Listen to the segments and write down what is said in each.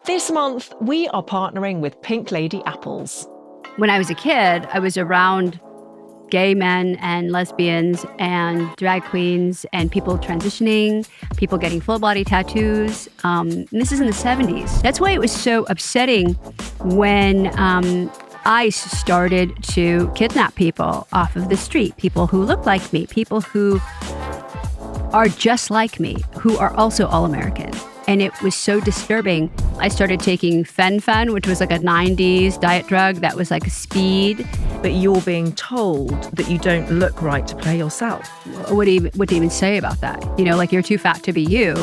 This month, we are partnering with Pink Lady Apples. When I was a kid, I was around gay men and lesbians and drag queens and people transitioning, people getting full body tattoos. And this is in the 70s. That's why it was so upsetting when ICE started to kidnap people off of the street, people who look like me, people who are just like me, who are also all American. And it was so disturbing. I started taking Fen-Phen, which was like a 90s diet drug that was like speed. But you're being told that you don't look right to play yourself. What do you even say about that? You know, like you're too fat to be you.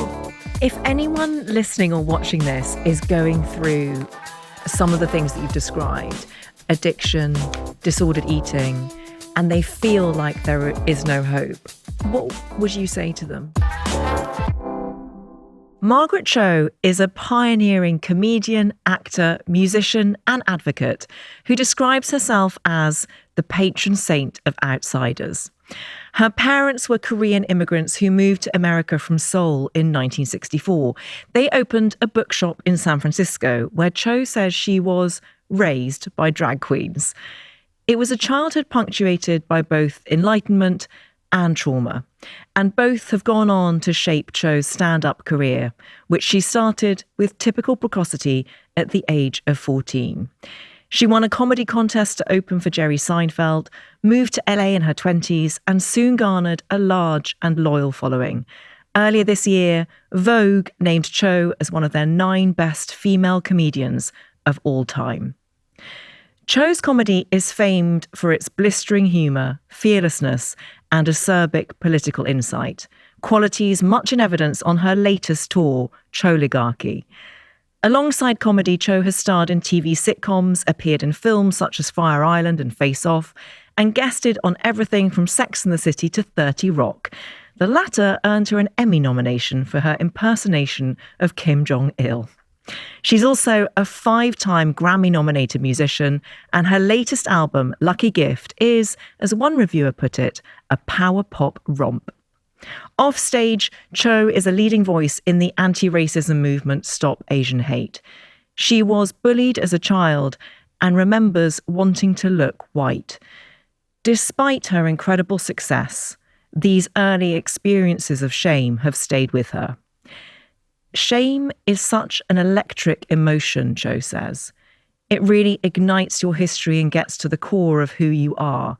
If anyone listening or watching this is going through some of the things that you've described, addiction, disordered eating, and they feel like there is no hope, what would you say to them? Margaret Cho is a pioneering comedian, actor, musician, and advocate who describes herself as the patron saint of outsiders. Her parents were Korean immigrants who moved to America from Seoul in 1964. They opened a bookshop in San Francisco where Cho says she was raised by drag queens. It was a childhood punctuated by both enlightenment and trauma, and both have gone on to shape Cho's stand-up career, which she started with typical precocity at the age of 14. She won a comedy contest to open for Jerry Seinfeld, moved to LA in her 20s, and soon garnered a large and loyal following. Earlier this year, Vogue named Cho as one of their 9 best female comedians of all time. Cho's comedy is famed for its blistering humour, fearlessness, and acerbic political insight, qualities much in evidence on her latest tour, Choligarchy. Alongside comedy, Cho has starred in TV sitcoms, appeared in films such as Fire Island and Face Off, and guested on everything from Sex and the City to 30 Rock. The latter earned her an Emmy nomination for her impersonation of Kim Jong-il. She's also a 5-time Grammy-nominated musician, and her latest album, Lucky Gift, is, as one reviewer put it, a power pop romp. Offstage, Cho is a leading voice in the anti-racism movement Stop Asian Hate. She was bullied as a child and remembers wanting to look white. Despite her incredible success, these early experiences of shame have stayed with her. Shame is such an electric emotion, Cho says. It really ignites your history and gets to the core of who you are.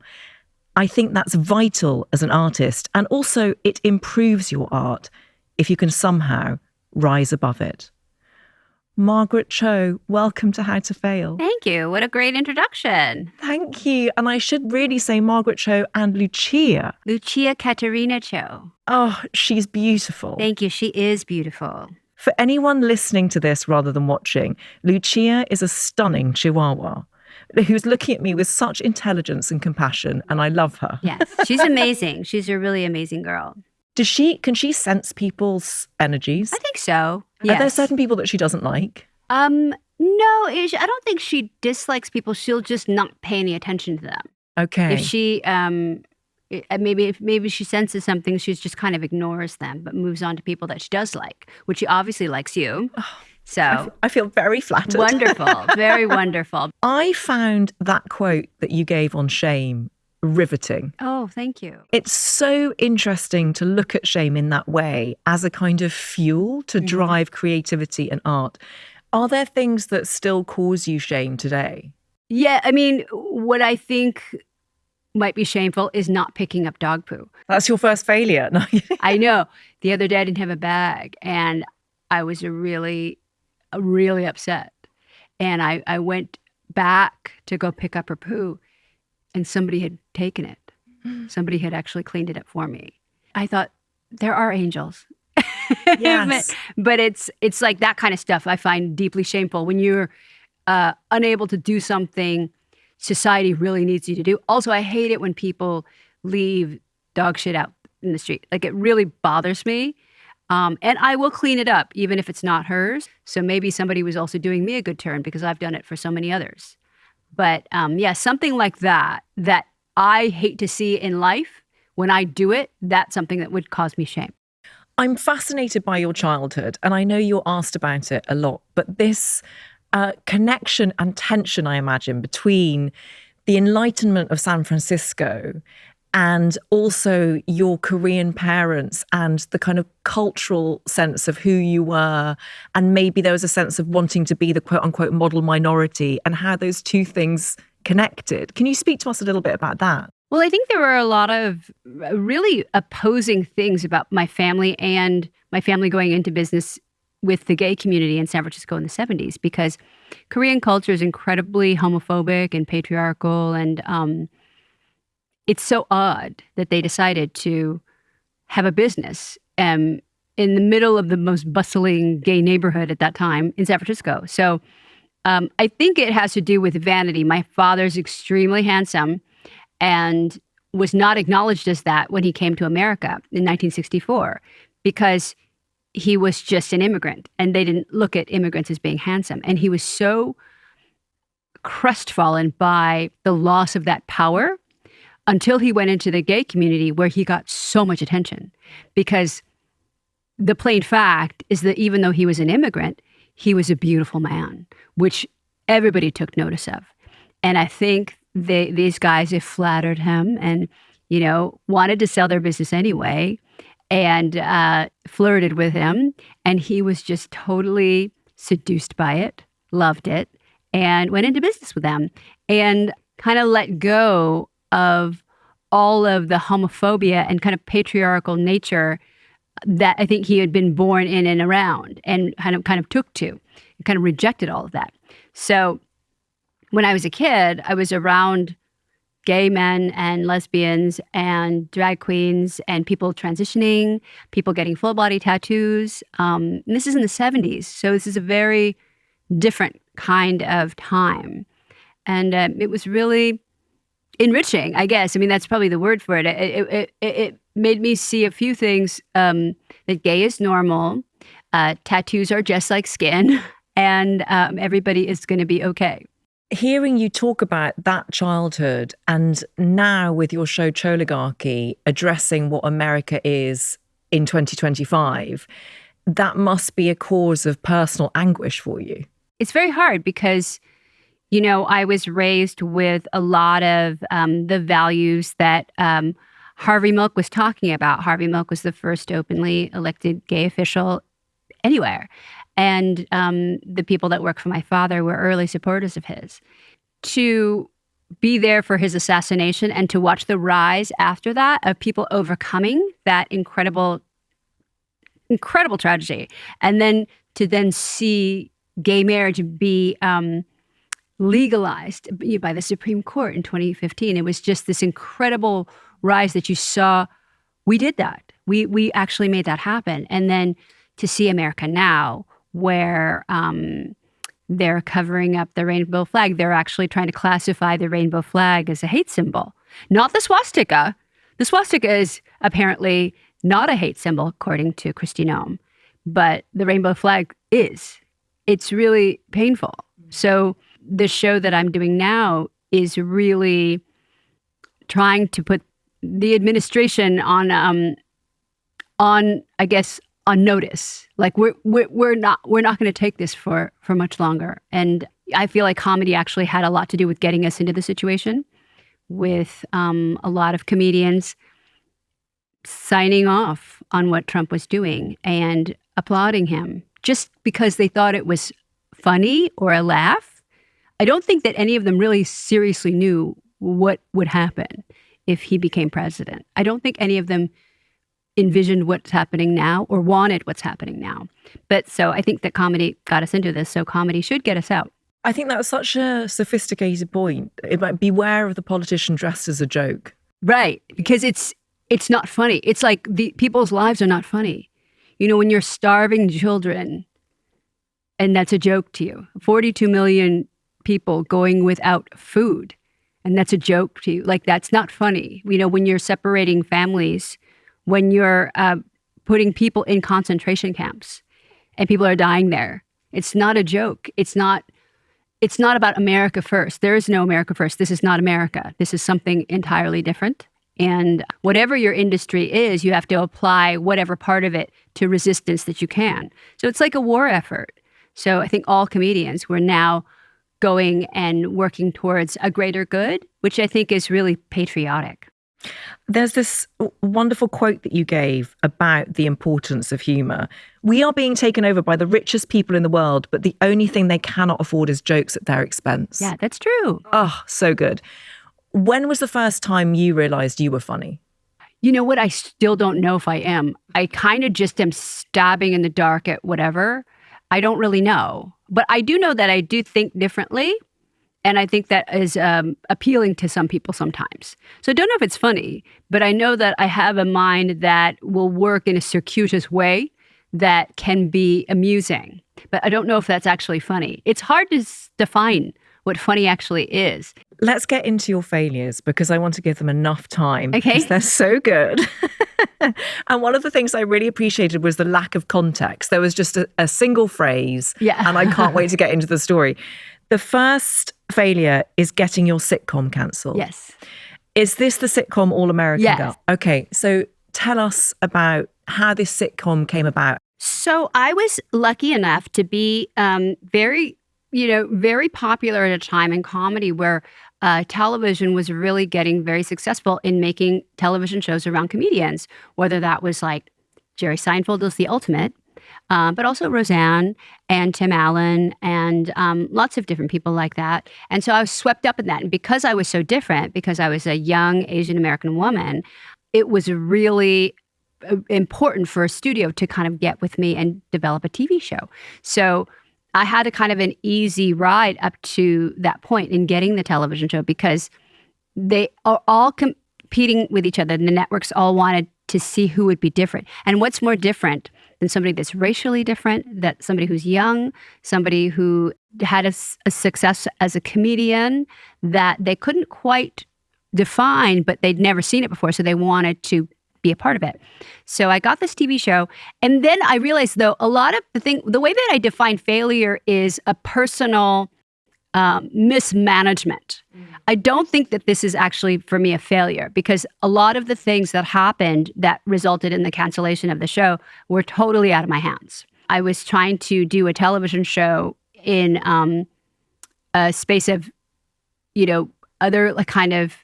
I think that's vital as an artist, and also it improves your art if you can somehow rise above it. Margaret Cho, welcome to How to Fail. Thank you. What a great introduction. Thank you. And I should really say Margaret Cho and Lucia. Lucia Katerina Cho. Oh, she's beautiful. Thank you. She is beautiful. For anyone listening to this rather than watching, Lucia is a stunning Chihuahua who's looking at me with such intelligence and compassion, and I love her. Yes, she's amazing. She's a really amazing girl. Can she sense people's energies? I think so. Yes. Are there certain people that she doesn't like? No, I don't think she dislikes people. She'll just not pay any attention to them. Okay. If she maybe she senses something, she just kind of ignores them, but moves on to people that she does like, which she obviously likes you. So I feel very flattered. Wonderful. Very wonderful. I found that quote that you gave on shame riveting. Oh, thank you. It's so interesting to look at shame in that way as a kind of fuel to drive creativity and art. Are there things that still cause you shame today? Yeah, I mean, what I think might be shameful is not picking up dog poo. That's your first failure. No. I know. The other day I didn't have a bag and I was really upset. And I went back to go pick up her poo and somebody had taken it. Somebody had actually cleaned it up for me. I thought, there are angels. Yes. but it's like that kind of stuff I find deeply shameful when you're unable to do something society really needs you to do. Also, I hate it when people leave dog shit out in the street. Like, it really bothers me. And I will clean it up, even if it's not hers. So maybe somebody was also doing me a good turn because I've done it for so many others. But yeah, something like that I hate to see in life, when I do it, that's something that would cause me shame. I'm fascinated by your childhood, and I know you're asked about it a lot, but this connection and tension, I imagine, between the Enlightenment of San Francisco and also your Korean parents and the kind of cultural sense of who you were. And maybe there was a sense of wanting to be the quote unquote model minority and how those two things connected. Can you speak to us a little bit about that? Well, I think there were a lot of really opposing things about my family and my family going into business with the gay community in San Francisco in the 70s, because Korean culture is incredibly homophobic and patriarchal. And it's so odd that they decided to have a business in the middle of the most bustling gay neighborhood at that time in San Francisco. So I think it has to do with vanity. My father's extremely handsome and was not acknowledged as that when he came to America in 1964, because he was just an immigrant and they didn't look at immigrants as being handsome. And he was so crestfallen by the loss of that power until he went into the gay community, where he got so much attention. Because the plain fact is that even though he was an immigrant, he was a beautiful man, which everybody took notice of. And I think these guys have flattered him and, wanted to sell their business anyway, and flirted with him. And he was just totally seduced by it, loved it, and went into business with them and kind of let go of all of the homophobia and kind of patriarchal nature that I think he had been born in and around, and kind of took to, and kind of rejected all of that. So when I was a kid, I was around gay men and lesbians and drag queens and people transitioning, people getting full body tattoos. And this is in the 70s. So this is a very different kind of time. And it was really enriching, I guess. I mean, that's probably the word for it. It made me see a few things, that gay is normal, tattoos are just like skin, and everybody is going to be okay. Hearing you talk about that childhood and now with your show Choligarchy addressing what America is in 2025, that must be a cause of personal anguish for you. It's very hard because, I was raised with a lot of the values that Harvey Milk was talking about. Harvey Milk was the first openly elected gay official anywhere. And the people that work for my father were early supporters of his. To be there for his assassination and to watch the rise after that of people overcoming that incredible tragedy. And then to see gay marriage be legalized by the Supreme Court in 2015. It was just this incredible rise that you saw. We did that. We actually made that happen. And then to see America now, where they're covering up the rainbow flag. They're actually trying to classify the rainbow flag as a hate symbol, not the swastika. The swastika is apparently not a hate symbol, according to Kristi Noem, but the rainbow flag is. It's really painful. So the show that I'm doing now is really trying to put the administration on notice. Like we're not going to take this for much longer. And I feel like comedy actually had a lot to do with getting us into the situation, with a lot of comedians signing off on what Trump was doing and applauding him just because they thought it was funny or a laugh. I don't think that any of them really seriously knew what would happen if he became president. I don't think any of them envisioned what's happening now or wanted what's happening now. But so I think that comedy got us into this, so comedy should get us out. I think that's such a sophisticated point. It might beware of the politician dressed as a joke. Right, because it's not funny. It's like the people's lives are not funny. When you're starving children, and that's a joke to you. 42 million people going without food, and that's a joke to you. Like, that's not funny. When you're separating families, when you're putting people in concentration camps and people are dying there, it's not a joke. It's not about America first. There is no America first. This is not America. This is something entirely different. And whatever your industry is, you have to apply whatever part of it to resistance that you can. So it's like a war effort. So I think all comedians were now going and working towards a greater good, which I think is really patriotic. There's this wonderful quote that you gave about the importance of humor. We are being taken over by the richest people in the world, but the only thing they cannot afford is jokes at their expense. Yeah, that's true. Oh, so good. When was the first time you realized you were funny? You know what? I still don't know if I am. I kind of just am stabbing in the dark at whatever. I don't really know. But I do know that I do think differently. And I think that is appealing to some people sometimes. So I don't know if it's funny, but I know that I have a mind that will work in a circuitous way that can be amusing. But I don't know if that's actually funny. It's hard to define what funny actually is. Let's get into your failures because I want to give them enough time. Okay. Because they're so good. And one of the things I really appreciated was the lack of context. There was just a single phrase. Yeah. And I can't wait to get into the story. The first failure is getting your sitcom cancelled. Yes. Is this the sitcom All American Yes. Girl? Okay, so tell us about how this sitcom came about. So I was lucky enough to be very popular at a time in comedy where television was really getting very successful in making television shows around comedians, whether that was like Jerry Seinfeld was the ultimate, but also Roseanne and Tim Allen and lots of different people like that. And so I was swept up in that. And because I was so different, because I was a young Asian American woman, it was really important for a studio to kind of get with me and develop a TV show. So I had a kind of an easy ride up to that point in getting the television show because they are all competing with each other. And the networks all wanted to see who would be different. And what's more different than somebody that's racially different, that somebody who's young, somebody who had a success as a comedian that they couldn't quite define, but they'd never seen it before. So they wanted to be a part of it. So I got this TV show. And then I realized, though, a lot of the way that I define failure is a personal mismanagement. I don't think that this is actually, for me, a failure because a lot of the things that happened that resulted in the cancellation of the show were totally out of my hands. I was trying to do a television show in a space of, other kind of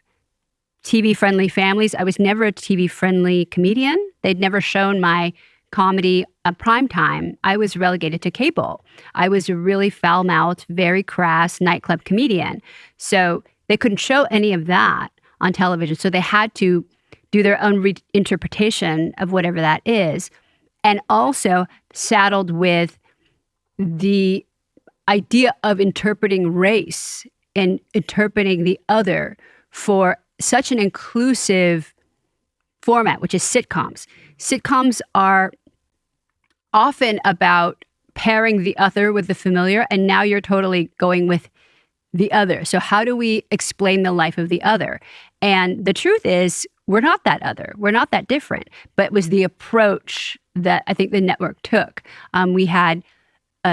TV-friendly families. I was never a TV-friendly comedian. They'd never shown my comedy prime time. I was relegated to cable. I was a really foul-mouthed, very crass nightclub comedian. So they couldn't show any of that on television. So they had to do their own reinterpretation of whatever that is. And also saddled with the idea of interpreting race and interpreting the other for such an inclusive format, which is sitcoms. Sitcoms are often about pairing the other with the familiar, and now you're totally going with the other. So how do we explain the life of the other? And the truth is, we're not that other. We're not that different. But it was the approach that I think the network took. We had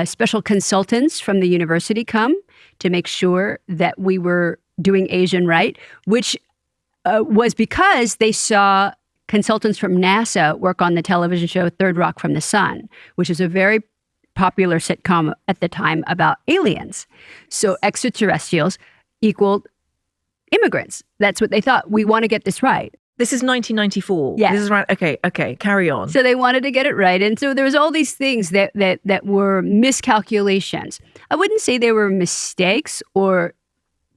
special consultants from the university come to make sure that we were doing Asian right, which was because they saw consultants from NASA work on the television show Third Rock from the Sun, which is a very popular sitcom at the time about aliens. So extraterrestrials equaled immigrants. That's what they thought. We want to get this right. This is 1994. Yes. This is right. Okay, carry on. So they wanted to get it right. And so there was all these things that were miscalculations. I wouldn't say they were mistakes or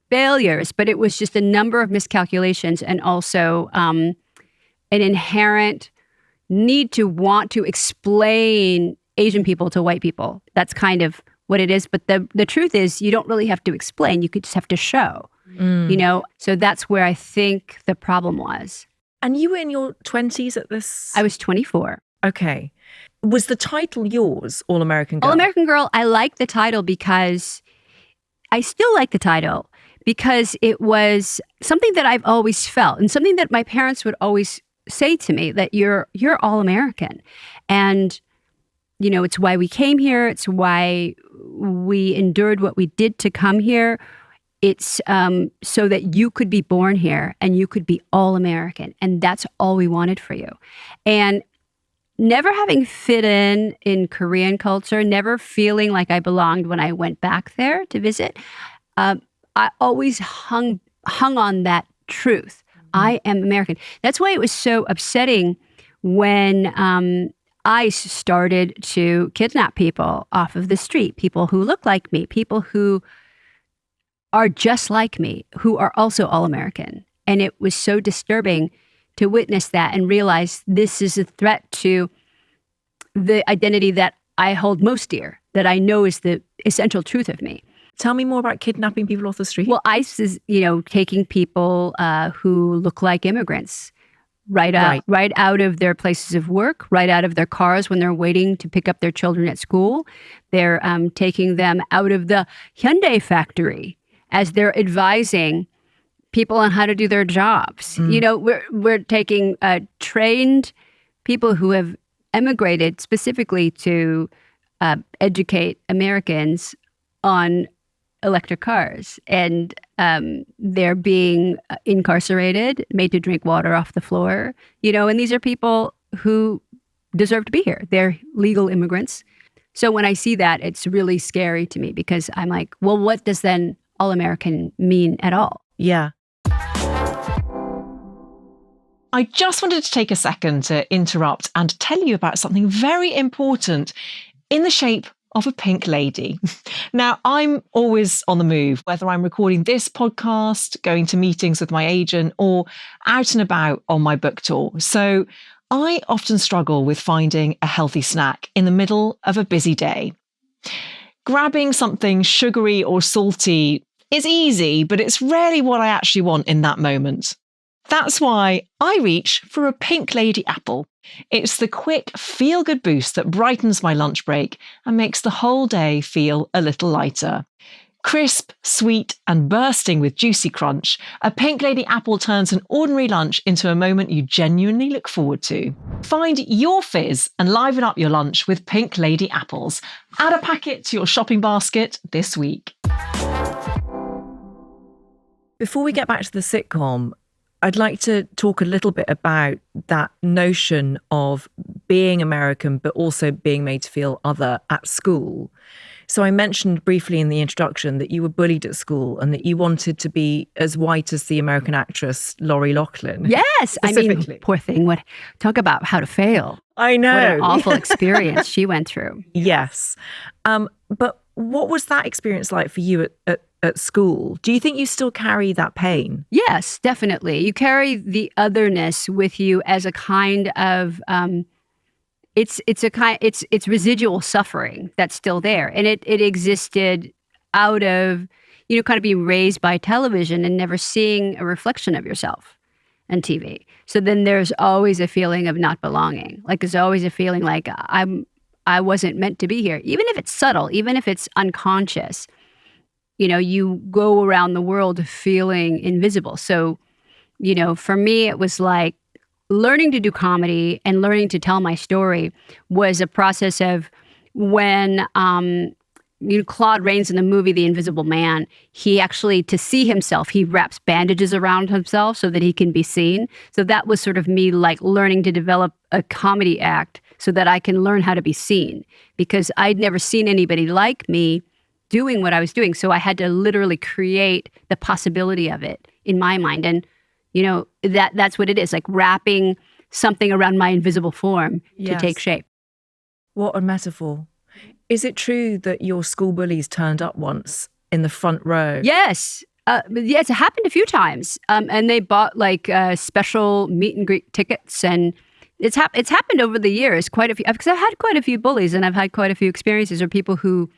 failures, but it was just a number of miscalculations and also an inherent need to want to explain Asian people to white people. That's kind of what it is. But the truth is, you don't really have to explain. You could just have to show, So that's where I think the problem was. And you were in your 20s at this? I was 24. Okay. Was the title yours, All American Girl? All American Girl, I like the title because I still like the title because it was something that I've always felt and something that my parents would always say to me, that you're all American. And it's why we came here. It's why we endured what we did to come here. It's so that you could be born here and you could be all American. And that's all we wanted for you. And never having fit in Korean culture, never feeling like I belonged when I went back there to visit, I always hung on that truth. I am American. That's why it was so upsetting when ICE started to kidnap people off of the street, people who look like me, people who are just like me, who are also all American. And it was so disturbing to witness that and realize this is a threat to the identity that I hold most dear, that I know is the essential truth of me. Tell me more about kidnapping people off the street. Well, ICE is, taking people who look like immigrants right out of their places of work, right out of their cars when they're waiting to pick up their children at school. They're taking them out of the Hyundai factory as they're advising people on how to do their jobs. We're taking trained people who have emigrated specifically to educate Americans on electric cars, and they're being incarcerated, made to drink water off the floor, and these are people who deserve to be here. They're legal immigrants. So when I see that, it's really scary to me because I'm like, well, what does then all American mean at all? Yeah. I just wanted to take a second to interrupt and tell you about something very important in the shape of a pink lady. Now, I'm always on the move, whether I'm recording this podcast, going to meetings with my agent, or out and about on my book tour. So I often struggle with finding a healthy snack in the middle of a busy day. Grabbing something sugary or salty is easy, but it's rarely what I actually want in that moment. That's why I reach for a pink lady apple. It's the quick, feel-good boost that brightens my lunch break and makes the whole day feel a little lighter. Crisp, sweet, and bursting with juicy crunch, a pink lady apple turns an ordinary lunch into a moment you genuinely look forward to. Find your fizz and liven up your lunch with pink lady apples. Add a packet to your shopping basket this week. Before we get back to the sitcom, I'd like to talk a little bit about that notion of being American, but also being made to feel other at school. So I mentioned briefly in the introduction that you were bullied at school and that you wanted to be as white as the American actress Lori Loughlin. Yes. I mean, poor thing. Talk about how to fail. I know. What an awful experience she went through. Yes. But what was that experience like for you at school? Do you think you still carry that pain? Yes, definitely. You carry the otherness with you as a kind of it's residual suffering that's still there, and it existed out of kind of being raised by television and never seeing a reflection of yourself on TV. So then there's always a feeling of not belonging. Like there's always a feeling like I wasn't meant to be here, even if it's subtle, even if it's unconscious. You go around the world feeling invisible. So, for me, it was like learning to do comedy and learning to tell my story was a process of when Claude Rains in the movie The Invisible Man, he actually, to see himself, he wraps bandages around himself so that he can be seen. So that was sort of me like learning to develop a comedy act so that I can learn how to be seen, because I'd never seen anybody like me doing what I was doing. So I had to literally create the possibility of it in my mind. And, that's what it is, like wrapping something around my invisible form to take shape. What a metaphor. Is it true that your school bullies turned up once in the front row? Yes. Yes, it happened a few times. And they bought like special meet and greet tickets. And it's happened over the years, quite a few, because I've had quite a few bullies and I've had quite a few experiences or people who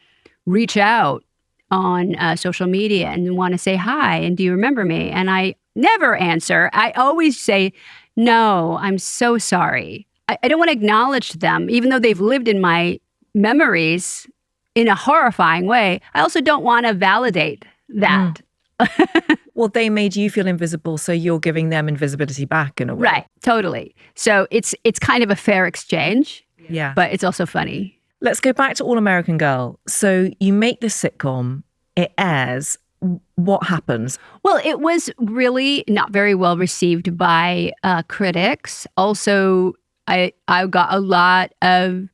reach out on social media and want to say hi and do you remember me? And I never answer. I always say, no, I'm so sorry. I don't want to acknowledge them, even though they've lived in my memories in a horrifying way. I also don't want to validate that. Well, they made you feel invisible, so you're giving them invisibility back in a way. Right, totally. So it's kind of a fair exchange, yeah, but it's also funny. Let's go back to All American Girl. So you make this sitcom, it airs, what happens? Well, it was really not very well received by critics. Also, I got a lot of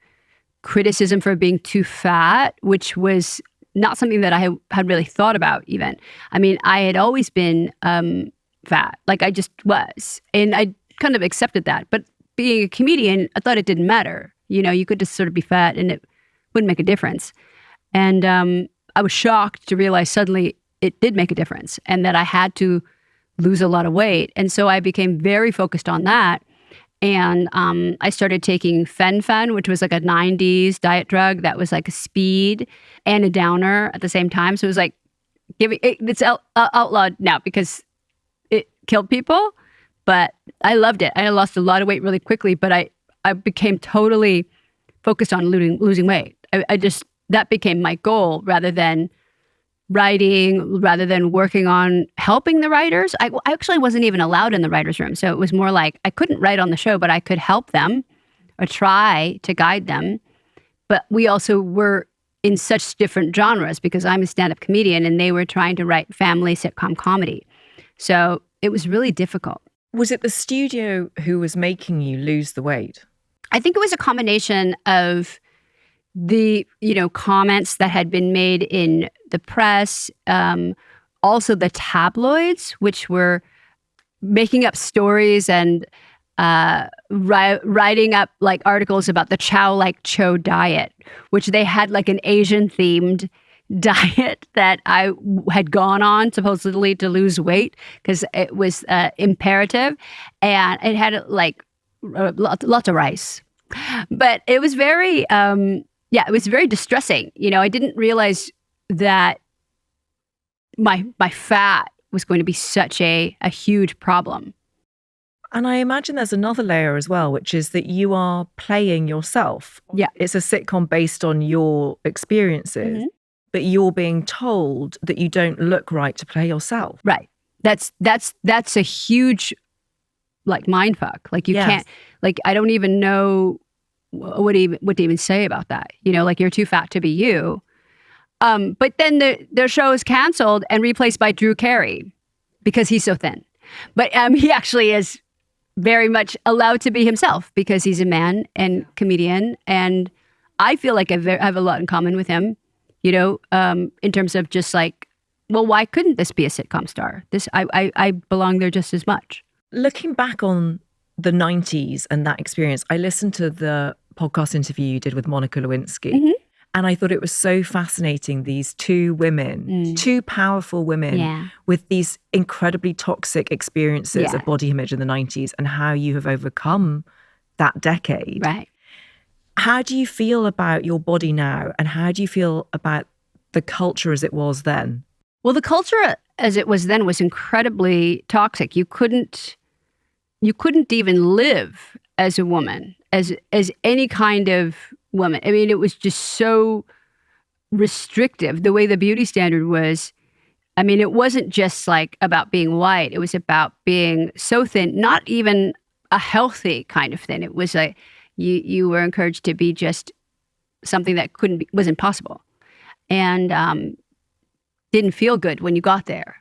criticism for being too fat, which was not something that I had really thought about even. I mean, I had always been fat, like I just was. And I kind of accepted that. But being a comedian, I thought it didn't matter. You know, you could just sort of be fat and it wouldn't make a difference. And I was shocked to realize suddenly it did make a difference and that I had to lose a lot of weight. And so I became very focused on that. And I started taking Fen-Phen, which was like a 90s diet drug that was like a speed and a downer at the same time. So it was like, it's outlawed now because it killed people. But I loved it. I lost a lot of weight really quickly, but I became totally focused on losing weight. That became my goal rather than writing, rather than working on helping the writers. I actually wasn't even allowed in the writer's room. So it was more like I couldn't write on the show, but I could help them or try to guide them. But we also were in such different genres because I'm a stand-up comedian and they were trying to write family sitcom comedy. So it was really difficult. Was it the studio who was making you lose the weight? I think it was a combination of the, comments that had been made in the press, also the tabloids, which were making up stories and writing up like articles about the Chow Cho diet, which they had like an Asian themed diet that I had gone on supposedly to lose weight because it was imperative, and it had like lots of rice, but it was very it was very distressing. I didn't realize that my fat was going to be such a huge problem. And I imagine there's another layer as well, which is that you are playing yourself. Yeah. It's a sitcom based on your experiences, but you're being told that you don't look right to play yourself. Right. That's a huge like mind fuck. Like you can't, like I don't even know what to even say about that. Like you're too fat to be you. But then the show is canceled and replaced by Drew Carey because he's so thin. But he actually is very much allowed to be himself because he's a man and comedian. And I feel like I have a lot in common with him, in terms of just like, well, why couldn't this be a sitcom star? I belong there just as much. Looking back on the 90s and that experience, I listened to the podcast interview you did with Monica Lewinsky. And I thought it was so fascinating, these two women, two powerful women with these incredibly toxic experiences of body image in the 90s and how you have overcome that decade. Right. How do you feel about your body now? And how do you feel about the culture as it was then? Well, the culture as it was then was incredibly toxic. You couldn't even live as a woman, as any kind of woman. I mean, it was just so restrictive. The way the beauty standard was, I mean, it wasn't just like about being white. It was about being so thin, not even a healthy kind of thin. It was like you were encouraged to be just something that wasn't possible, and didn't feel good when you got there.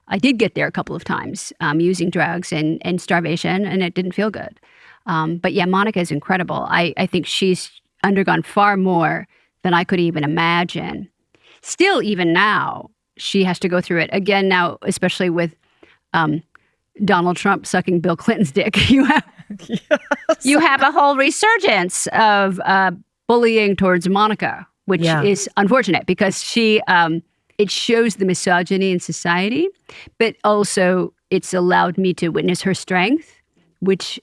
I did get there a couple of times using drugs and starvation, and it didn't feel good. But yeah, Monica is incredible. I think she's undergone far more than I could even imagine. Still, even now, she has to go through it again now, especially with Donald Trump sucking Bill Clinton's dick. You have a whole resurgence of bullying towards Monica, which is unfortunate because she it shows the misogyny in society, but also it's allowed me to witness her strength, which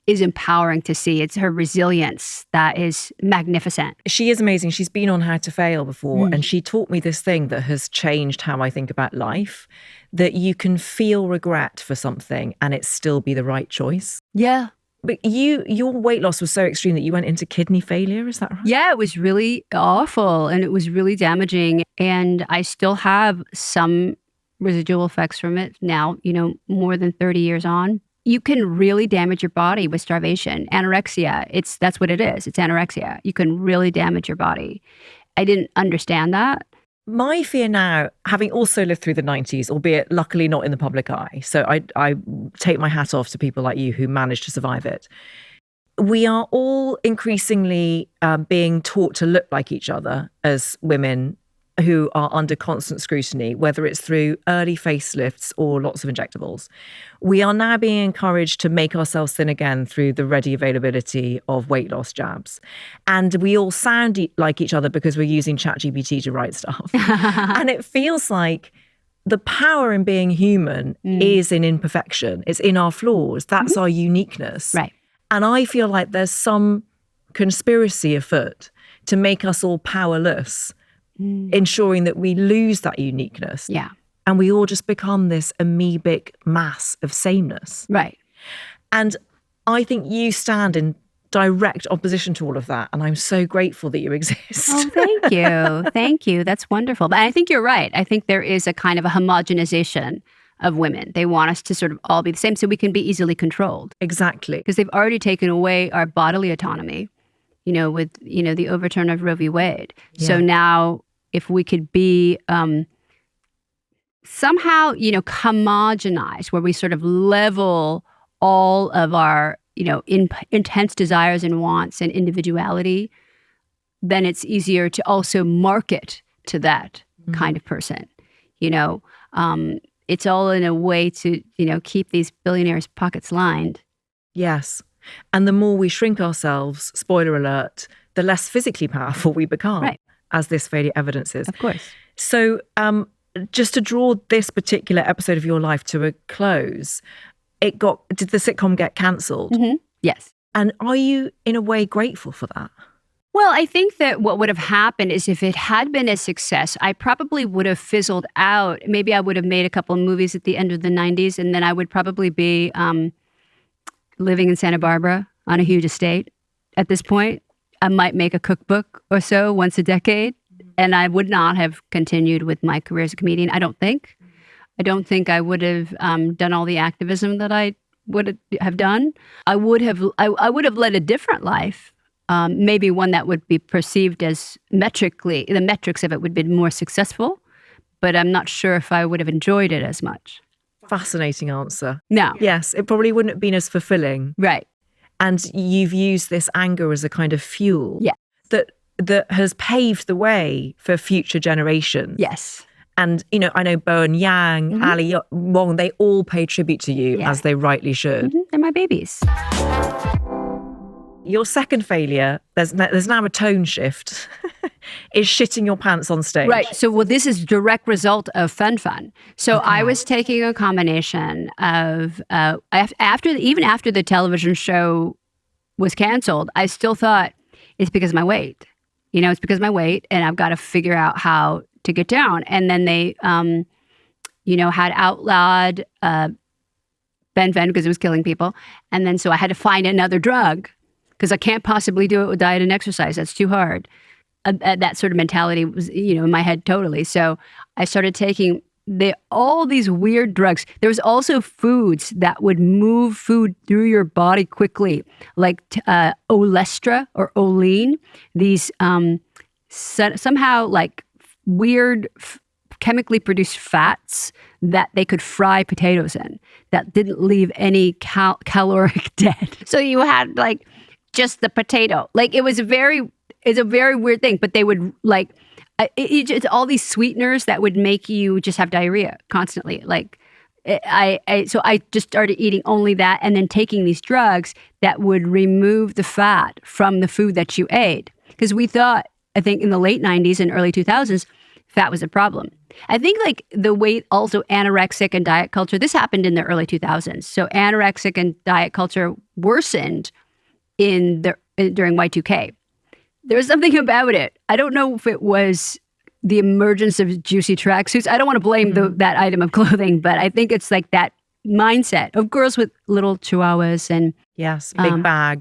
is empowering to see. It's her resilience that is magnificent. She is amazing. She's been on How to Fail before, and she taught me this thing that has changed how I think about life, that you can feel regret for something and it still be the right choice. Yeah. But your weight loss was so extreme that you went into kidney failure, is that right? Yeah, it was really awful and it was really damaging. And I still have some residual effects from it now, more than 30 years on. You can really damage your body with starvation. Anorexia, that's what it is. It's anorexia. You can really damage your body. I didn't understand that. My fear now, having also lived through the 90s, albeit luckily not in the public eye, so I take my hat off to people like you who managed to survive it. We are all increasingly being taught to look like each other as women who are under constant scrutiny, whether it's through early facelifts or lots of injectables. We are now being encouraged to make ourselves thin again through the ready availability of weight loss jabs. And we all sound like each other because we're using ChatGPT to write stuff. And it feels like the power in being human is in imperfection. It's in our flaws. That's our uniqueness. Right. And I feel like there's some conspiracy afoot to make us all powerless, ensuring that we lose that uniqueness. Yeah. And we all just become this amoebic mass of sameness. Right. And I think you stand in direct opposition to all of that. And I'm so grateful that you exist. Oh, thank you. Thank you. That's wonderful. But I think you're right. I think there is a kind of a homogenization of women. They want us to sort of all be the same so we can be easily controlled. Exactly. Because they've already taken away our bodily autonomy, with, the overturn of Roe v. Wade. Yeah. So now if we could be somehow, homogenized, where we sort of level all of our, intense desires and wants and individuality, then it's easier to also market to that kind of person. It's all in a way to, keep these billionaires' pockets lined. Yes. And the more we shrink ourselves, spoiler alert, the less physically powerful we become, Right. as this failure evidences. Of course. So just to draw this particular episode of your life to a close, did the sitcom get cancelled? Mm-hmm. Yes. And are you, in a way, grateful for that? Well, I think that what would have happened is if it had been a success, I probably would have fizzled out. Maybe I would have made a couple of movies at the end of the 90s, and then I would probably be living in Santa Barbara on a huge estate. At this point, I might make a cookbook or so once a decade, and I would not have continued with my career as a comedian, I don't think. I don't think I would have done all the activism that I would have done. I would have led a different life. Maybe one that would be perceived as the metrics of it would be more successful, but I'm not sure if I would have enjoyed it as much. Fascinating answer. No. Yes, it probably wouldn't have been as fulfilling. Right. And you've used this anger as a kind of fuel. Yeah. That has paved the way for future generations. Yes. And, I know Bowen Yang, Ali Wong, they all pay tribute to you, as they rightly should. Mm-hmm. They're my babies. Your second failure, there's now a tone shift, is shitting your pants on stage. Right. So, this is direct result of Fun. So I was taking a combination of, after the television show was canceled, I still thought it's because of my weight. It's because of my weight, and I've got to figure out how to get down. And then they, had outlawed Benven because it was killing people. And then so I had to find another drug because I can't possibly do it with diet and exercise. That's too hard. That sort of mentality was, in my head totally. So I started taking all these weird drugs. There was also foods that would move food through your body quickly, like Olestra or Olean. These somehow like weird chemically produced fats that they could fry potatoes in that didn't leave any caloric debt. So you had like just the potato. Like it's a very weird thing, but they would like, it's all these sweeteners that would make you just have diarrhea constantly. Like so I just started eating only that and then taking these drugs that would remove the fat from the food that you ate. Because we thought, I think in the late 90s and early 2000s, fat was a problem. I think like the weight, also anorexic and diet culture, this happened in the early 2000s. So anorexic and diet culture worsened during Y2K. There was something about it. I don't know if it was the emergence of juicy tracksuits. I don't want to blame that item of clothing, but I think it's like that mindset of girls with little chihuahuas and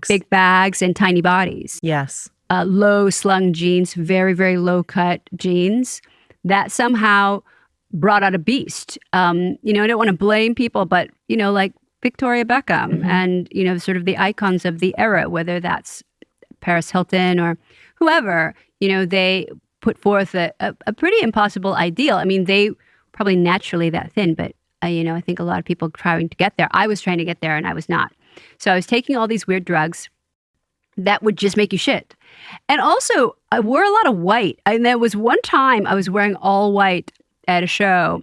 big bags and tiny bodies. Yes. Low slung jeans, very, very low cut jeans that somehow brought out a beast. I don't want to blame people, but, like Victoria Beckham and, sort of the icons of the era, whether that's Paris Hilton or whoever, they put forth a pretty impossible ideal. I mean, they probably naturally that thin, but I think a lot of people trying to get there. I was trying to get there and I was not. So I was taking all these weird drugs that would just make you shit. And also, I wore a lot of white. And there was one time I was wearing all white at a show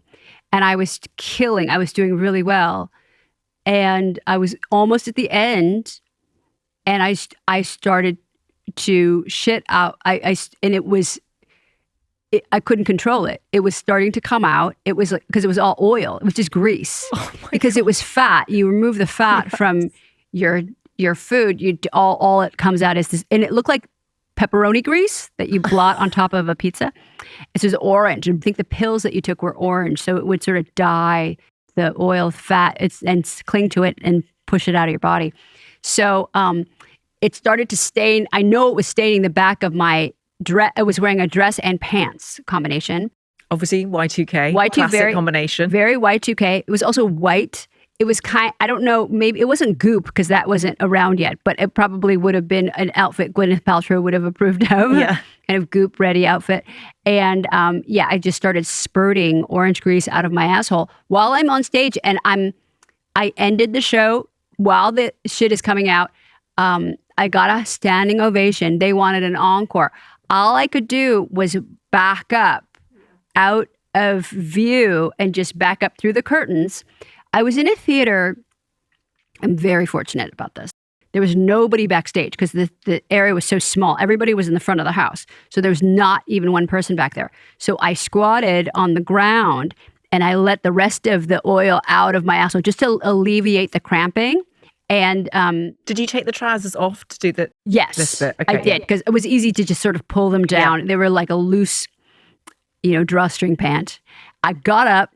and I was killing. I was doing really well. And I was almost at the end and I started to shit out. And it was, I couldn't control it. It was starting to come out. It was like, because it was all oil. It was just grease. Because it was fat. You remove the fat from your food, all it comes out is this, and it looked like pepperoni grease that you blot on top of a pizza. It's just orange. I think the pills that you took were orange, so it would sort of dye the oil fat and cling to it and push it out of your body. So it started to stain. I know it was staining the back of my dress. I was wearing a dress and pants combination. Obviously, Y2K, classic combination. Very Y2K. It was also white. It was I don't know, maybe it wasn't goop because that wasn't around yet, but it probably would have been an outfit Gwyneth Paltrow would have approved of. Yeah. Kind of goop ready outfit. And I just started spurting orange grease out of my asshole while I'm on stage. And I ended the show while the shit is coming out. I got a standing ovation. They wanted an encore. All I could do was back up out of view and just back up through the curtains. I was in a theater. I'm very fortunate about this. There was nobody backstage because the area was so small. Everybody was in the front of the house. So there was not even one person back there. So I squatted on the ground and I let the rest of the oil out of my asshole just to alleviate the cramping. And did you take the trousers off to do Yes, this bit? Okay. I did because it was easy to just sort of pull them down. Yeah. They were like a loose, drawstring pant. I got up.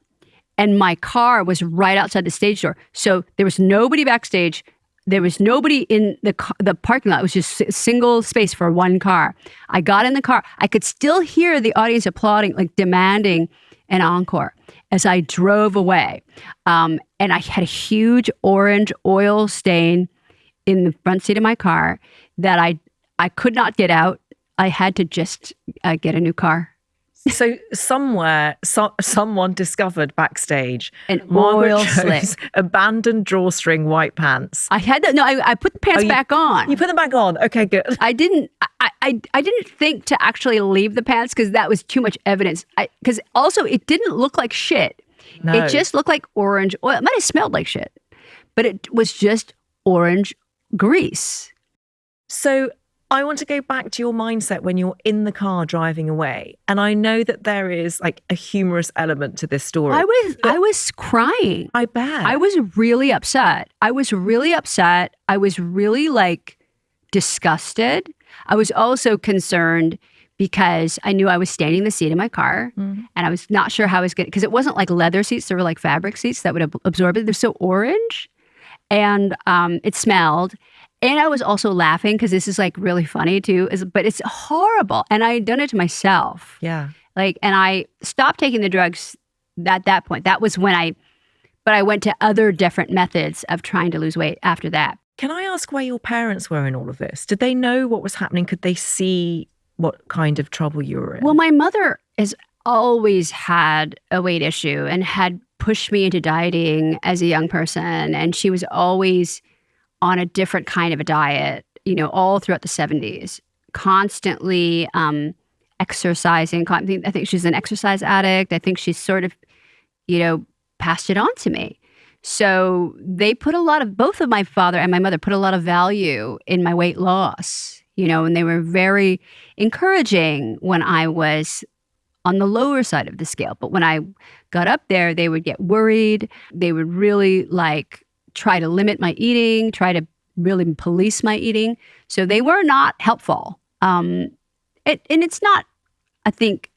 And my car was right outside the stage door. So there was nobody backstage. There was nobody in the parking lot. It was just a single space for one car. I got in the car. I could still hear the audience applauding, like demanding an encore as I drove away. And I had a huge orange oil stain in the front seat of my car that I could not get out. I had to just get a new car. So somewhere, someone discovered backstage an Margaret oil Cho's slick, abandoned drawstring white pants. I had that. No, I put the pants back on. You put them back on. Okay, good. I didn't think to actually leave the pants because that was too much evidence. Because also it didn't look like shit. No. It just looked like orange oil. It might have smelled like shit, but it was just orange grease. So I want to go back to your mindset when you're in the car driving away. And I know that there is like a humorous element to this story. I was crying. I bet. I was really upset. I was really like disgusted. I was also concerned because I knew I was staining the seat of my car and I was not sure how I was going to, because it wasn't like leather seats. They were like fabric seats that would absorb it. They're so orange and it smelled. And I was also laughing because this is like really funny too, but it's horrible. And I had done it to myself. Yeah. And I stopped taking the drugs at that point. That was when but I went to other different methods of trying to lose weight after that. Can I ask where your parents were in all of this? Did they know what was happening? Could they see what kind of trouble you were in? Well, my mother has always had a weight issue and had pushed me into dieting as a young person. And she was always on a different kind of a diet, all throughout the 70s, constantly exercising. I think she's an exercise addict. I think she's sort of, passed it on to me. So they both of my father and my mother put a lot of value in my weight loss, and they were very encouraging when I was on the lower side of the scale. But when I got up there, they would get worried. They would really try to limit my eating, try to really police my eating. So they were not helpful. And it's not, I think,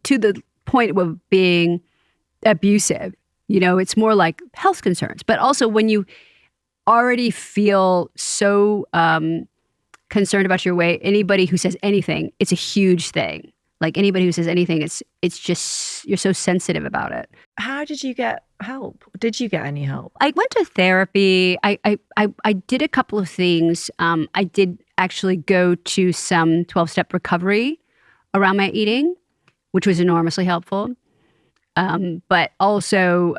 to the point of being abusive. It's more like health concerns. But also when you already feel so concerned about your weight, anybody who says anything, it's a huge thing. Like anybody who says anything, it's just, you're so sensitive about it. How did you get help? Did you get any help? I went to therapy. I did a couple of things. I did actually go to some 12-step recovery around my eating. which was enormously helpful. But also,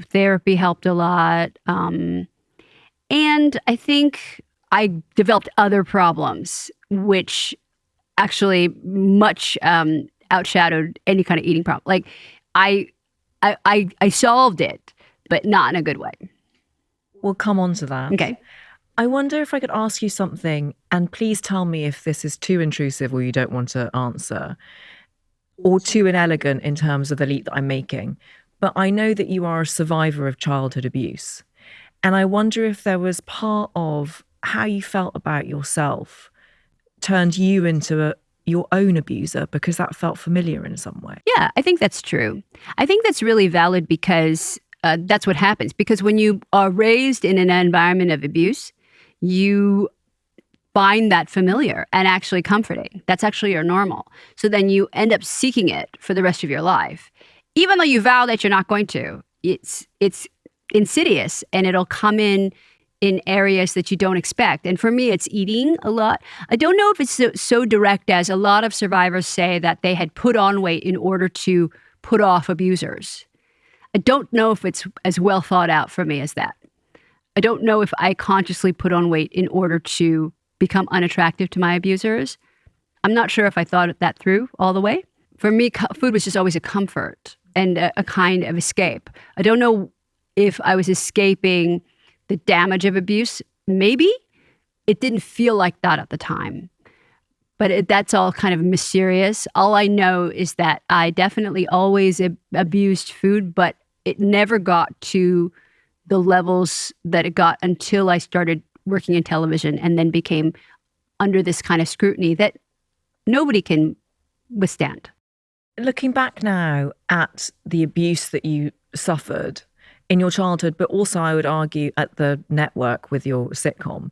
therapy helped a lot. And I think I developed other problems, which actually much outshadowed any kind of eating problem. Like I solved it, but not in a good way. We'll come on to that. Okay. I wonder if I could ask you something, and please tell me if this is too intrusive or you don't want to answer, or too inelegant in terms of the leap that I'm making. But I know that you are a survivor of childhood abuse. And I wonder if there was part of how you felt about yourself turned you into your own abuser, because that felt familiar in some way. Yeah, I think that's true. I think that's really valid because that's what happens. Because when you are raised in an environment of abuse, you find that familiar and actually comforting. That's actually your normal. So then you end up seeking it for the rest of your life. Even though you vow that you're not going to, it's insidious, and it'll come in areas that you don't expect. And for me, it's eating a lot. I don't know if it's so direct as a lot of survivors say that they had put on weight in order to put off abusers. I don't know if it's as well thought out for me as that. I don't know if I consciously put on weight in order to become unattractive to my abusers. I'm not sure if I thought that through all the way. For me, food was just always a comfort and a kind of escape. I don't know if I was escaping the damage of abuse. Maybe. It didn't feel like that at the time. But that's all kind of mysterious. All I know is that I definitely always abused food, but it never got to the levels that it got until I started working in television and then became under this kind of scrutiny that nobody can withstand. Looking back now at the abuse that you suffered in your childhood, but also I would argue at the network with your sitcom,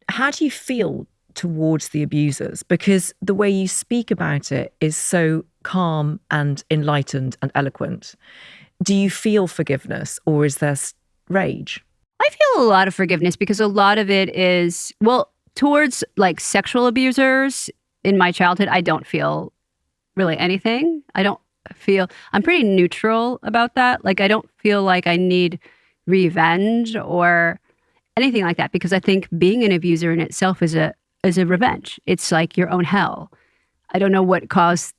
how do you feel towards the abusers? Because the way you speak about it is so calm and enlightened and eloquent. Do you feel forgiveness, or is there rage? I feel a lot of forgiveness because a lot of it is, well, towards like sexual abusers in my childhood, I don't feel really anything. I'm pretty neutral about that. Like, I don't feel like I need revenge or anything like that, because I think being an abuser in itself is a revenge. It's like your own hell. I don't know what caused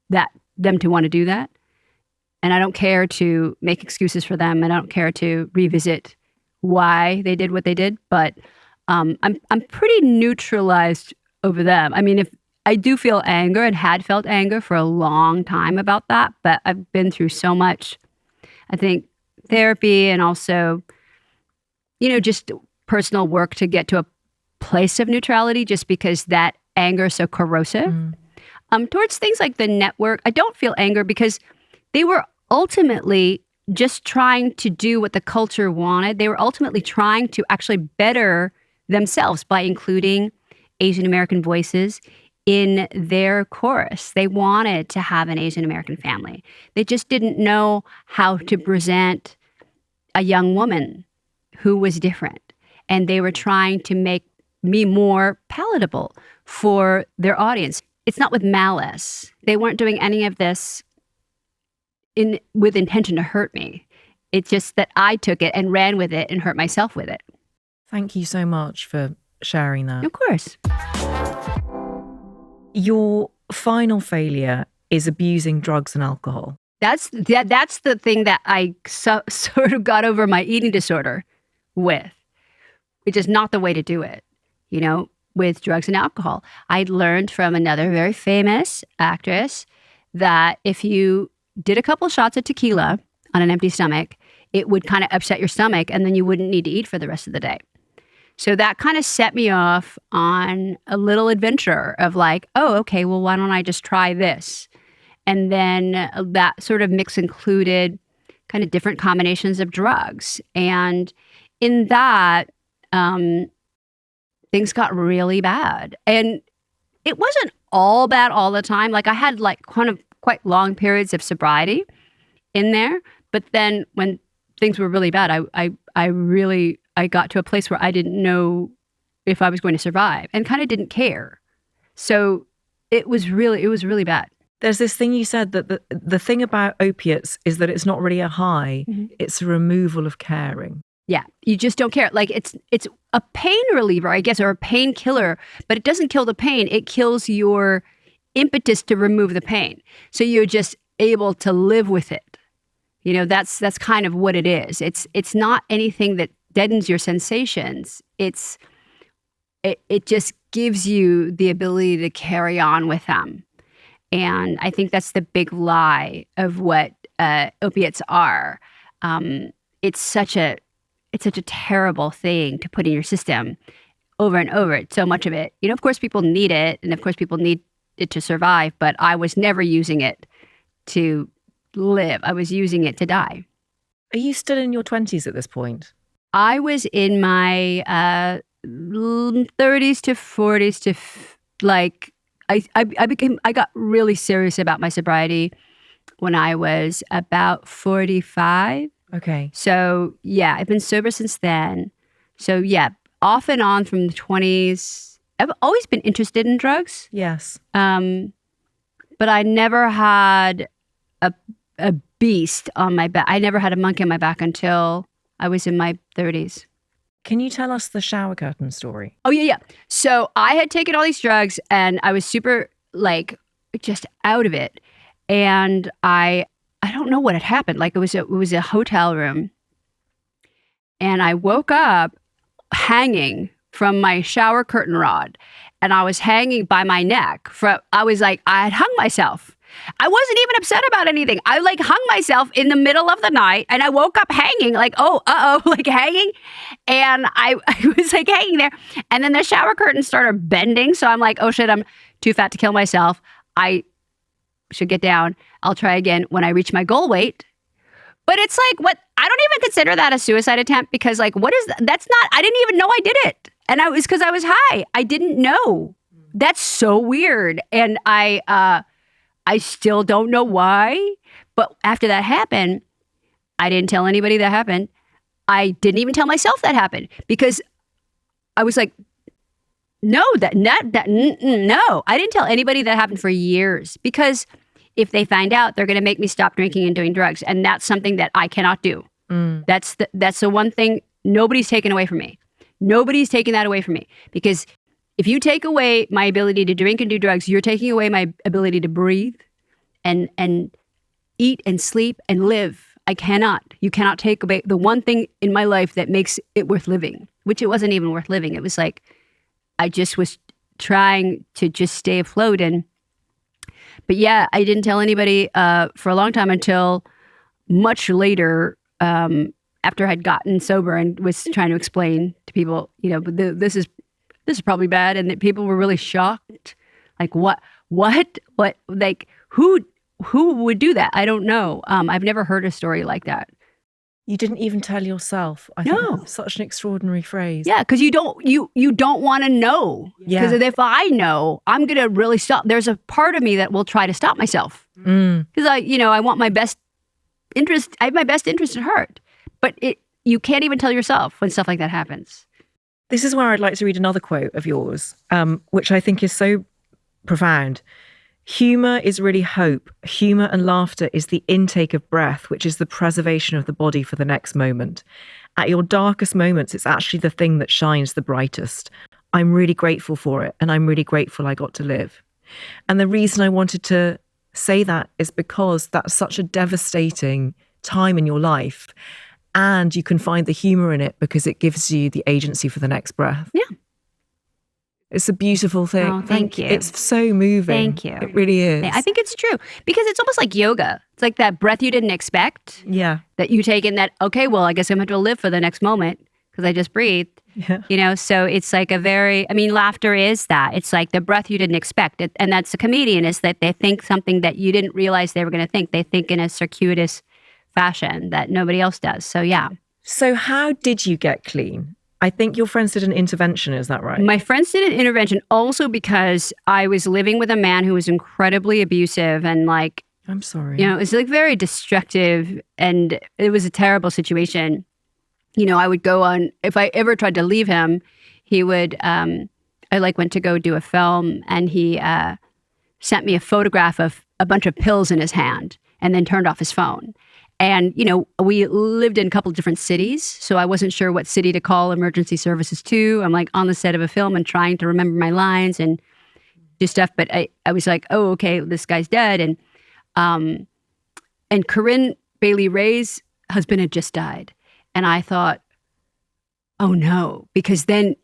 them to want to do that. And I don't care to make excuses for them, and I don't care to revisit why they did what they did. But I'm pretty neutralized over them. I mean, if I do feel anger and had felt anger for a long time about that, but I've been through so much, I think, therapy and also, just personal work to get to a place of neutrality, just because that anger is so corrosive. Towards things like the network, I don't feel anger because they were ultimately just trying to do what the culture wanted. They were ultimately trying to actually better themselves by including Asian American voices in their chorus. They wanted to have an Asian American family. They just didn't know how to present a young woman who was different. And they were trying to make me more palatable for their audience. It's not with malice. They weren't doing any of this with intention to hurt me. It's just that I took it and ran with it and hurt myself with it. Thank you so much for sharing that. Of course. Your final failure is abusing drugs and alcohol. That's the thing that I sort of got over my eating disorder with, which is not the way to do it, with drugs and alcohol. I learned from another very famous actress that if you did a couple shots of tequila on an empty stomach, it would kind of upset your stomach, and then you wouldn't need to eat for the rest of the day. So that kind of set me off on a little adventure of like, oh, okay, well, why don't I just try this? And then that sort of mix included kind of different combinations of drugs. And in that, things got really bad. And it wasn't all bad all the time. Like, I had like kind of quite long periods of sobriety in there. But then when things were really bad, I got to a place where I didn't know if I was going to survive and kind of didn't care. So it was really bad. There's this thing you said that the thing about opiates is that it's not really a high, it's a removal of caring. Yeah, you just don't care. Like it's a pain reliever, I guess, or a painkiller, but it doesn't kill the pain. It kills your impetus to remove the pain. So you're just able to live with it. You know, that's kind of what it is. It's not anything that deadens your sensations. It just gives you the ability to carry on with them. And I think that's the big lie of what opiates are. It's such a terrible thing to put in your system over and over. So much of it, you know, of course people need it, and of course people need it to survive, but I was never using it to live. I was using it to die. Are you still in your 20s at this point? I was in my 30s to 40s to I got really serious about my sobriety when I was about 45. Okay. So yeah, I've been sober since then. So yeah, off and on from the 20s. I've always been interested in drugs. Yes. But I never had a beast on my back. I never had a monkey on my back until I was in my 30s. Can you tell us the shower curtain story? Oh, yeah. So I had taken all these drugs and I was super, like, just out of it. And I don't know what had happened. Like, it was a hotel room. And I woke up hanging from my shower curtain rod. And I was hanging by my neck. I had hung myself. I wasn't even upset about anything. I hung myself in the middle of the night and I woke up hanging hanging. And I was hanging there. And then the shower curtain started bending. So I'm like, oh shit, I'm too fat to kill myself. I should get down. I'll try again when I reach my goal weight. But it's like, what? I don't even consider that a suicide attempt because what is that? That's not, I didn't even know I did it. And it was because I was high. I didn't know. That's so weird. And I still don't know why, but after that happened, I didn't tell anybody that happened. I didn't even tell myself that happened because I was like, no, no. I didn't tell anybody that happened for years because if they find out, they're going to make me stop drinking and doing drugs, and that's something that I cannot do. That's the one thing nobody's taken away from me. Nobody's taking that away from me because if you take away my ability to drink and do drugs, you're taking away my ability to breathe and eat and sleep and live. You cannot take away the one thing in my life that makes it worth living, which it wasn't even worth living. It was like, I just was trying to just stay afloat. But yeah, I didn't tell anybody for a long time until much later, after I'd gotten sober and was trying to explain to people, this is probably bad. And that people were really shocked. Like, what, like, who would do that? I don't know. I've never heard a story like that. You didn't even tell yourself. I think that's such an extraordinary phrase. Yeah, because you don't want to know. Because if I know, I'm going to really stop. There's a part of me that will try to stop myself. Because I want my best interest. I have my best interest at heart. But you can't even tell yourself when stuff like that happens. This is where I'd like to read another quote of yours, which I think is so profound. Humor is really hope. Humor and laughter is the intake of breath, which is the preservation of the body for the next moment. At your darkest moments, it's actually the thing that shines the brightest. I'm really grateful for it, and I'm really grateful I got to live. And the reason I wanted to say that is because that's such a devastating time in your life. And you can find the humor in it because it gives you the agency for the next breath. Yeah. It's a beautiful thing. Oh, thank you. It's so moving. Thank you. It really is. I think it's true because it's almost like yoga. It's like that breath you didn't expect. Yeah. That you take in that, okay, well, I guess I'm going to live for the next moment because I just breathed. Yeah. So it's like laughter is that. It's like the breath you didn't expect. And that's a comedian is that they think something that you didn't realize they were going to think. They think in a circuitous fashion that nobody else does. So yeah. So how did you get clean? I think your friends did an intervention, is that right? My friends did an intervention also because I was living with a man who was incredibly abusive and I'm sorry. It was very destructive and it was a terrible situation. I would go on, if I ever tried to leave him, he would, I went to go do a film and he sent me a photograph of a bunch of pills in his hand and then turned off his phone. And, we lived in a couple of different cities, so I wasn't sure what city to call emergency services to. I'm like on the set of a film and trying to remember my lines and do stuff. But I was like, oh, okay, this guy's dead. And Corinne Bailey Ray's husband had just died. And I thought, oh no, because then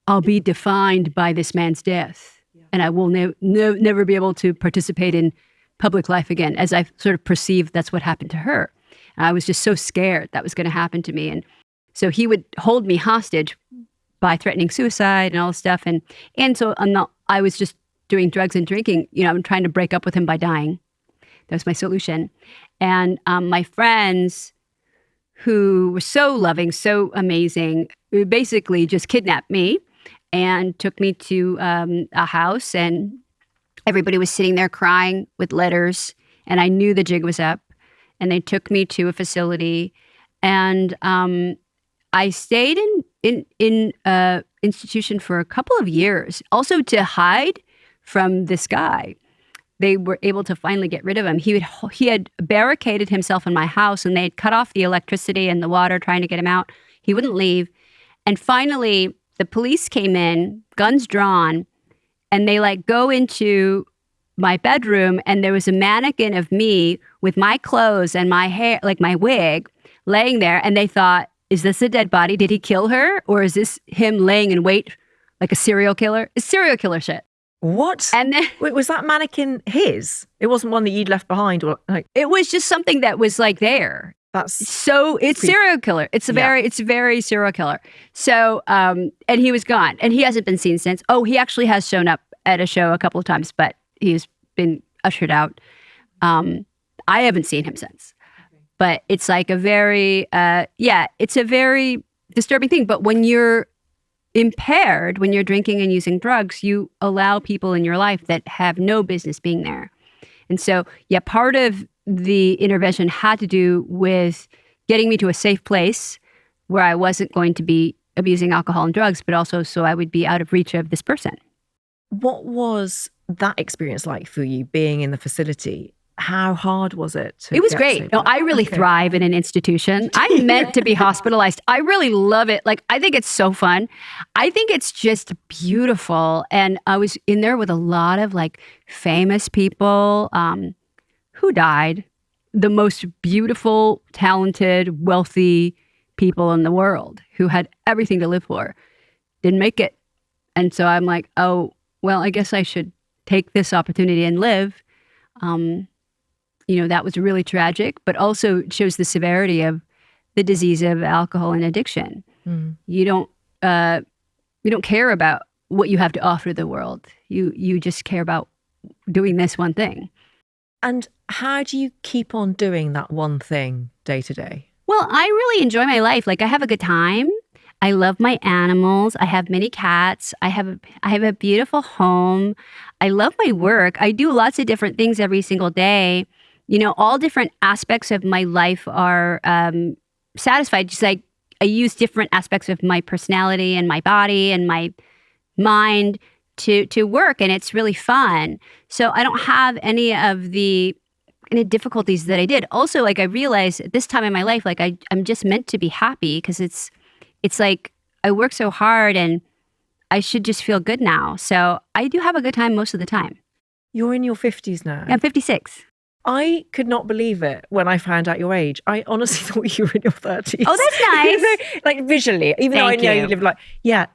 I'll be defined by this man's death. Yeah. And I will never be able to participate in public life again, as I sort of perceived that's what happened to her. And I was just so scared that was going to happen to me. And so he would hold me hostage by threatening suicide and all this stuff. And so I was just doing drugs and drinking. I'm trying to break up with him by dying. That was my solution. And my friends, who were so loving, so amazing, basically just kidnapped me and took me to a house, and everybody was sitting there crying with letters, and I knew the jig was up. And they took me to a facility, and I stayed in an institution for a couple of years, also to hide from this guy. They were able to finally get rid of him. He had barricaded himself in my house, and they had cut off the electricity and the water trying to get him out. He wouldn't leave. And finally, the police came in, guns drawn, and they go into my bedroom, and there was a mannequin of me with my clothes and my hair, like my wig, laying there. And they thought, is this a dead body? Did he kill her? Or is this him laying in wait like a serial killer? It's serial killer shit. What? And then, wait, was that mannequin his? It wasn't one that you'd left behind, or it was just something that was there. That's so it's serial killer. It's very serial killer. So and he was gone, and he hasn't been seen since. Oh, he actually has shown up at a show a couple of times, but he's been ushered out. I haven't seen him since. But it's like a very it's a very disturbing thing. But when you're impaired, when you're drinking and using drugs, you allow people in your life that have no business being there. And so, part of the intervention had to do with getting me to a safe place where I wasn't going to be abusing alcohol and drugs, but also so I would be out of reach of this person. What was that experience like for you, being in the facility? How hard was it? It was great. No, I really thrive in an institution. I'm meant to be hospitalized. I really love it. I think it's so fun. I think it's just beautiful. And I was in there with a lot of famous people who died. The most beautiful, talented, wealthy people in the world who had everything to live for didn't make it. And so I'm like, oh, well, I guess I should take this opportunity and live. That was really tragic, but also shows the severity of the disease of alcohol and addiction. Mm. You don't care about what you have to offer the world. You just care about doing this one thing. And how do you keep on doing that one thing day to day? Well, I really enjoy my life. I have a good time. I love my animals. I have many cats. I have a beautiful home. I love my work. I do lots of different things every single day. All different aspects of my life are satisfied. Just I use different aspects of my personality and my body and my mind to work, and it's really fun. So I don't have any of the difficulties that I did. Also, I realized at this time in my life, I'm just meant to be happy, because it's I work so hard and I should just feel good now. So I do have a good time most of the time. You're in your 50s now. I'm 56. I could not believe it when I found out your age. I honestly thought you were in your 30s. Oh, that's nice. Visually, even though I know you live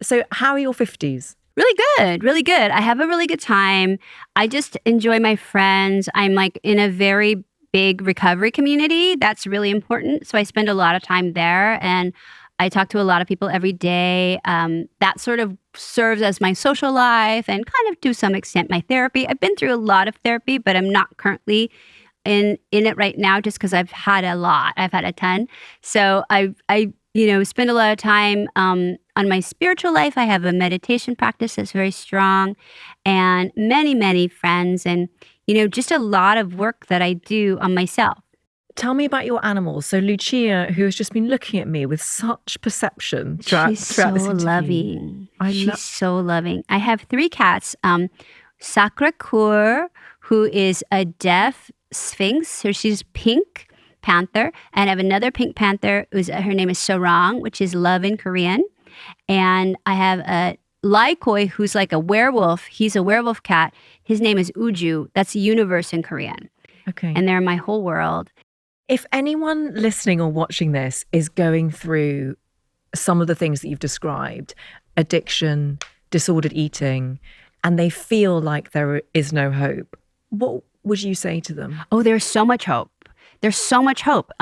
So how are your 50s? Really good, really good. I have a really good time. I just enjoy my friends. I'm in a very big recovery community. That's really important. So I spend a lot of time there, and I talk to a lot of people every day. That sort of serves as my social life and kind of to some extent my therapy. I've been through a lot of therapy, but I'm not currently in it right now just because I've had a lot. I've had a ton. So I spend a lot of time on my spiritual life. I have a meditation practice that's very strong, and many, many friends, and just a lot of work that I do on myself. Tell me about your animals. So Lucia, who has just been looking at me with such perception throughout this interview. She's so loving. She's so loving. I have 3 cats. Sakura Kaur, who is a deaf sphinx. So she's pink panther. And I have another pink panther her name is Sarang, which is love in Korean. And I have a Laikoi, who's like a werewolf. He's a werewolf cat. His name is Uju. That's universe in Korean. Okay. And they're my whole world. If anyone listening or watching this is going through some of the things that you've described, addiction, disordered eating, and they feel like there is no hope, what would you say to them? Oh, there's so much hope. There's so much hope.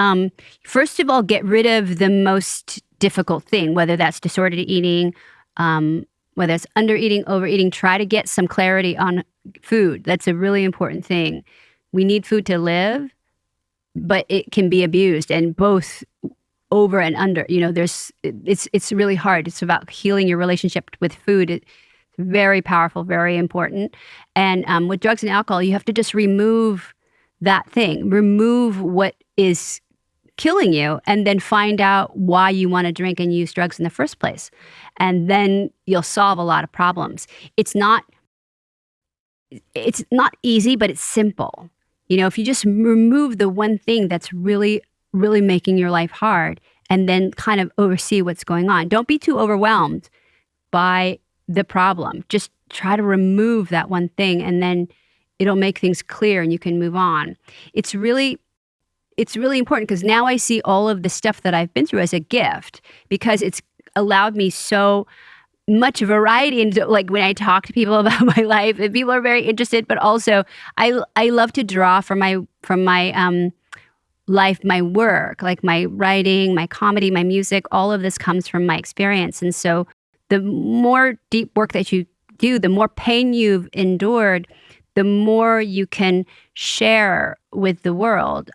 First of all, get rid of the most difficult thing, whether that's disordered eating, whether it's undereating, overeating. Try to get some clarity on food. That's a really important thing. We need food to live, but it can be abused, and both over and under. It's really hard. It's about healing your relationship with food. It's very powerful, very important. And with drugs and alcohol, you have to just remove that thing, remove what is killing you, and then find out why you want to drink and use drugs in the first place. And then you'll solve a lot of problems. It's not easy, but it's simple. If you just remove the one thing that's really, really making your life hard, and then kind of oversee what's going on. Don't be too overwhelmed by the problem. Just try to remove that one thing, and then it'll make things clear and you can move on. It's really important, because now I see all of the stuff that I've been through as a gift, because it's allowed me so much variety. And like when I talk to people about my life, and people are very interested, but also I love to draw from my life, my work, like my writing, my comedy, my music. All of this comes from my experience. And so the more deep work that you do, the more pain you've endured, the more you can share with the world.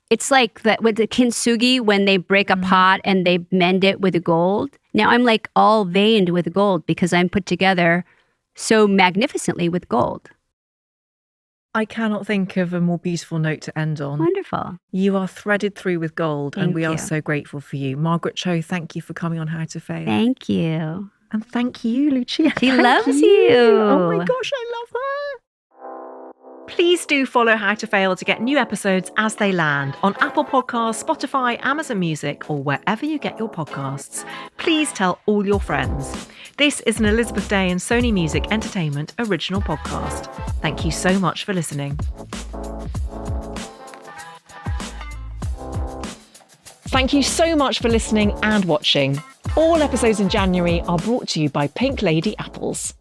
It's like that with the kintsugi, when they break a pot and they mend it with gold. Now I'm like all veined with gold because I'm put together so magnificently with gold. I cannot think of a more beautiful note to end on. Wonderful. You are threaded through with gold, and we are you. so grateful for you. Margaret Cho, thank you for coming on How to Fail. Thank you. And thank you, Lucia. She Thank loves you. Oh my gosh, I love her. Please do follow How to Fail to get new episodes as they land on Apple Podcasts, Spotify, Amazon Music, or wherever you get your podcasts. Please tell all your friends. This is an Elizabeth Day and Sony Music Entertainment original podcast. Thank you so much for listening. Thank you so much for listening and watching. All episodes in January are brought to you by Pink Lady Apples.